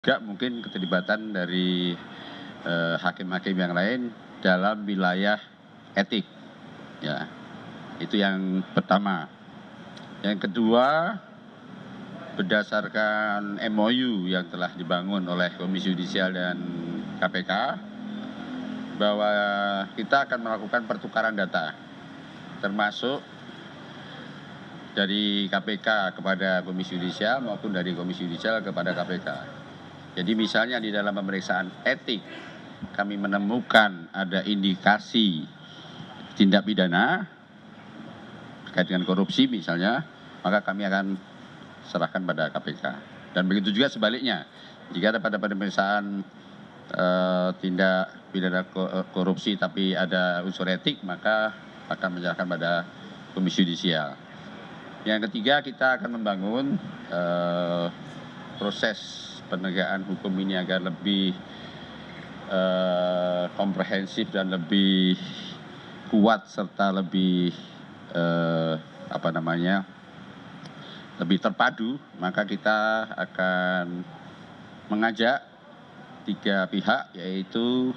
juga mungkin keterlibatan dari hakim-hakim yang lain dalam wilayah etik. Ya, itu yang pertama. Yang kedua, berdasarkan MOU yang telah dibangun oleh Komisi Yudisial dan KPK, bahwa kita akan melakukan pertukaran data, termasuk dari KPK kepada Komisi Yudisial maupun dari Komisi Yudisial kepada KPK. Jadi misalnya di dalam pemeriksaan etik kami menemukan ada indikasi tindak pidana terkait dengan korupsi misalnya, maka kami akan serahkan pada KPK. Dan begitu juga sebaliknya, jika ada pada pemeriksaan tindak pidana korupsi tapi ada unsur etik, maka akan menyerahkan pada Komisi Yudisial. Yang ketiga, kita akan membangun proses penegakan hukum ini agar lebih komprehensif dan lebih kuat serta lebih lebih terpadu. Maka kita akan mengajak 3 pihak, yaitu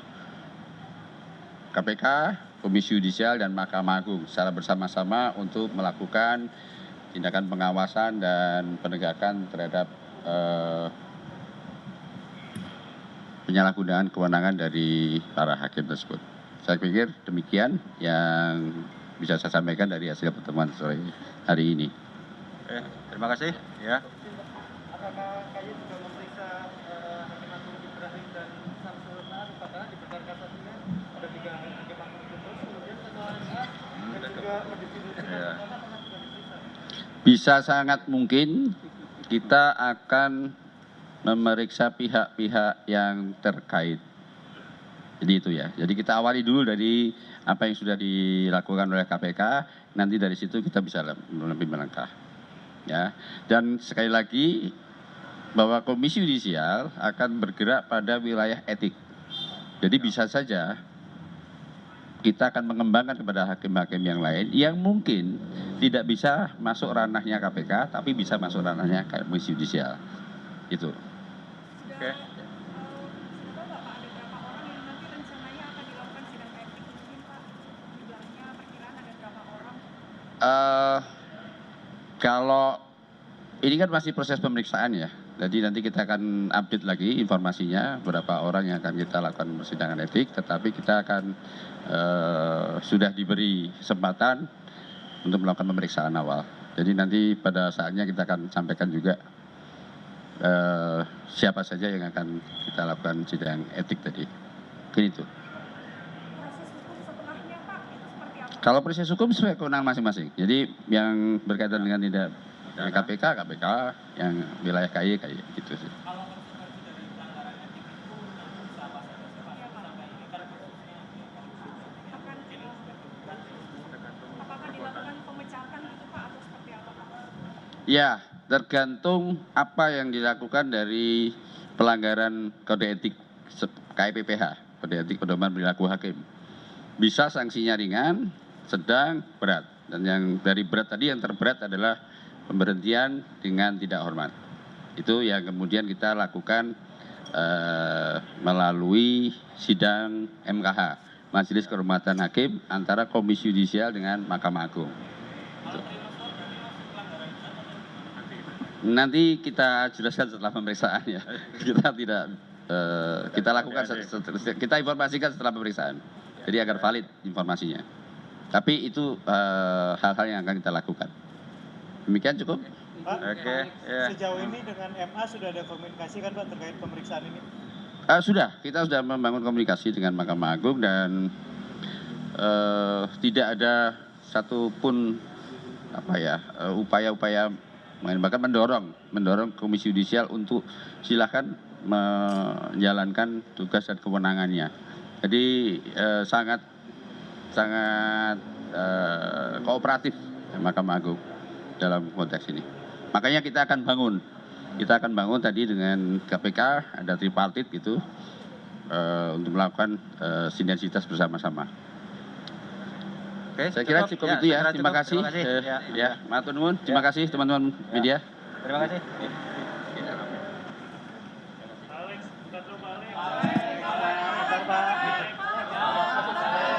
KPK, Komisi Yudisial, dan Mahkamah Agung secara bersama-sama untuk melakukan tindakan pengawasan dan penegakan terhadap penyalahgunaan kewenangan dari para hakim tersebut. Saya pikir demikian yang bisa saya sampaikan dari hasil pertemuan sore hari ini. Terima kasih. Ya. Apakah KAI juga memeriksa Hakim Agung Ibrahim dan Samsul Naas, apakah di perkara kasasinya ada 3 Hakim Agung itu, kemudian ketua MA dan juga Divisi Bisa sangat mungkin kita akan memeriksa pihak-pihak yang terkait. Jadi itu ya. Jadi kita awali dulu dari apa yang sudah dilakukan oleh KPK, nanti dari situ kita bisa lebih melangkah. Ya. Dan sekali lagi bahwa Komisi Yudisial akan bergerak pada wilayah etik. Jadi bisa saja kita akan mengembangkan kepada hakim-hakim yang lain yang mungkin tidak bisa masuk ranahnya KPK, tapi bisa masuk ranahnya Komisi Yudisial. Itu. Oke. Kalau ini kan masih proses pemeriksaan ya, jadi nanti kita akan update lagi informasinya berapa orang yang akan kita lakukan persidangan etik, tetapi kita akan sudah diberi kesempatan untuk melakukan pemeriksaan awal. Jadi nanti pada saatnya kita akan sampaikan juga siapa saja yang akan kita lakukan sidang etik tadi. Mungkin itu. Kalau proses hukum sesuai kewenangan masing-masing. Jadi yang berkaitan dengan tidak KPK, yang wilayah KAI, gitu sih. Apakah dilakukan pemecatan gitu Pak atau seperti apa Pak? Ya, tergantung apa yang dilakukan dari pelanggaran kode etik KIPPH, kode etik pedoman perilaku hakim. Bisa sanksinya ringan, sedang, berat. Dan yang dari berat tadi, yang terberat adalah pemberhentian dengan tidak hormat. Itu yang kemudian kita lakukan melalui sidang MKH, Majelis Kehormatan Hakim, antara Komisi Yudisial dengan Mahkamah Agung. Itu. Nanti kita jelaskan setelah pemeriksaan ya. Kita tidak kita lakukan, kita informasikan setelah pemeriksaan. Jadi agar valid informasinya. Tapi itu hal-hal yang akan kita lakukan. Demikian cukup. Pak, Oke, ya. Sejauh ini dengan MA sudah ada komunikasi kan Pak terkait pemeriksaan ini? Sudah, kita sudah membangun komunikasi dengan Mahkamah Agung dan tidak ada satupun upaya-upaya, bahkan mendorong Komisi Yudisial untuk silakan menjalankan tugas dan kewenangannya. Jadi sangat kooperatif Mahkamah Agung dalam konteks ini. Makanya kita akan bangun tadi dengan KPK, ada tripartit gitu untuk melakukan sinergitas bersama-sama. Oke, Saya kira cukup itu ya. Terima kasih. Ya. Matur nuwun. Terima kasih teman-teman media. Terima kasih. bukan coba